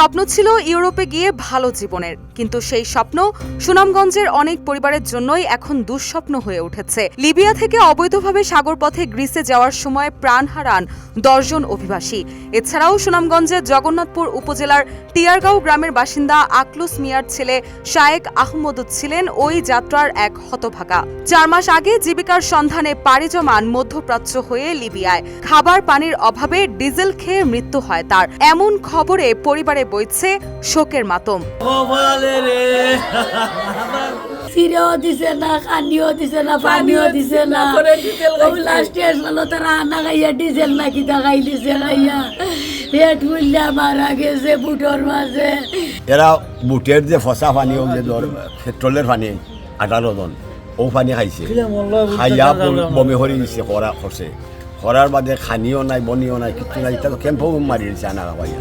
স্বপ্ন ছিল ইউরোপে গিয়ে ভালো জীবনের, কিন্তু সেই স্বপ্ন সুনামগঞ্জের অনেক পরিবারের জন্যই এখন দুঃস্বপ্ন হয়ে উঠেছে। লিবিয়া থেকে অবৈধভাবে সাগরপথে গ্রিসে যাওয়ার সময় প্রাণ হারান 10 জন অভিবাসী। এছাড়াও সুনামগঞ্জের জগন্নাথপুর উপজেলার টিয়ারগাঁও গ্রামের বাসিন্দা আকলুস মিয়ার ছেলে শায়েক আহমদুদ ছিলেন ওই যাত্রার এক হতভাগা। 4 মাস আগে জীবিকার সন্ধানে পাড়ি জমান মধ্যপ্রাচ্য হয়ে লিবিয়ায়। খাবার পানির অভাবে ডিজেল খেয়ে মৃত্যু হয় তার। এমন খবরে পরিবারে বইছে শোকের মাতম। সিরেও দিছে না, খানিও দিছে না, পানিও দিছে না। লাস্টে আসলো তারা আনা খাইয়া ডিজেল নাকি দেখাই দিছে খাইয়া পেট ফুললা মারা গেছে বুটোর মাঝে। এরা বুটের যে ফসা পানি যে পেট্রোলের পানি 18 জন ও পানি খাইছে, খাইয়া বমি হরি দিছে, করছে করার বাদে খানিও নাই বনিও নাই কিছু নাই, তাকে ক্যাম্পও মারি দিছে আনা খাইয়া।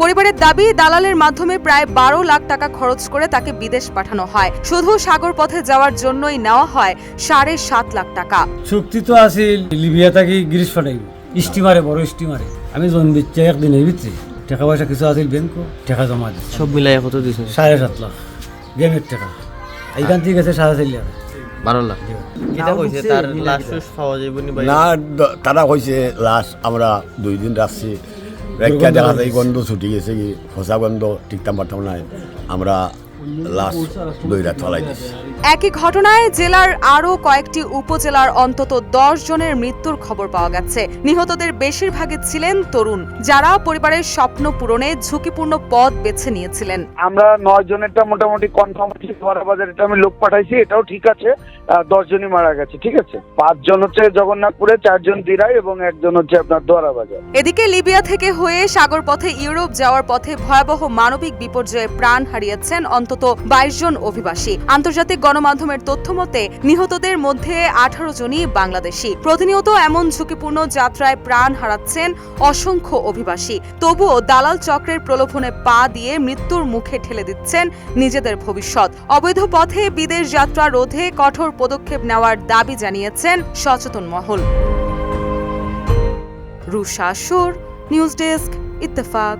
পরিবারের দাবি, দালালের মাধ্যমে প্রায় 12 লাখ টাকা খরচ করে তাকে বিদেশ পাঠানো হয়। শুধু সাগর পথে যাওয়ার জন্যই নেওয়া হয় 7.5 লাখ টাকা। চুক্তি তো আছে লিবিয়া থেকে গ্রিস পাঠাইব স্টিমারে, বড় স্টিমারে। আমি জন দিচ্ছি একদিনের ভিতরে টাকা পয়সা কিছু আছে ব্যাংক, টাকা জমা দিচ্ছে সব মিলাই কত দিছে? 7.5 লাখ গেমের টাকা। এইখান থেকে গেছে 4.5 লাখ, 12 লাখ। কিটা কইছে তার লাশ পাওয়া যাবে নি ভাই? না, তারা কইছে লাশ আমরা 2 দিন রাখছি, একটা দেখা যায় গন্ধ ছুটি গেছে, কি ফসা গন্ধ ঠিকঠাক পারতাম না, আমরা লাশ দইরা ফলাই দিচ্ছি। একই ঘটনায় জেলার আরও কয়েকটি উপজেলার অন্তত 10 জনের মৃত্যুর খবর পাওয়া গেছে। নিহতদের বেশিরভাগই ছিলেন তরুণ, যারা পরিবারের স্বপ্ন পূরণে ঝুঁকিপূর্ণ পথ বেছে নিয়েছিলেন। আমরা 9 জনেরটা মোটামুটি কনফার্ম হচ্ছে, ধরাবাজার এটা আমি লোক পাঠাইছি, এটাও ঠিক আছে। 10 জনই মারা গেছে, ঠিক আছে। 5 জন হচ্ছে জগন্নাথপুরে, 4 জন দিরাই এবং 1 জন হচ্ছে আপনার ধরাবাজার। এদিকে লিবিয়া থেকে হয়ে সাগর পথে ইউরোপ যাওয়ার পথে ভয়াবহ মানবিক বিপর্যয়ে প্রাণ হারিয়েছেন অন্তত 22 জন অভিবাসী। আন্তর্জাতিক গণমাধ্যমের তথ্য মতে নিহতদের মধ্যে 18 জনই বাংলাদেশি। প্রতিনিয়ত এমন ঝুঁকিপূর্ণ যাত্রায় প্রাণ হারাচ্ছেন অসংখ্য অভিবাসী। তবুও দালাল চক্রের প্রলোভনে পা দিয়ে মৃত্যুর মুখে ঠেলে দিচ্ছেন নিজেদের ভবিষ্যৎ। অবৈধ পথে বিদেশ যাত্রা রোধে কঠোর পদক্ষেপ নেওয়ার দাবি জানিয়েছেন সচেতন মহল। রুশা সুর, নিউজ ডেস্ক, ইত্তেফাক।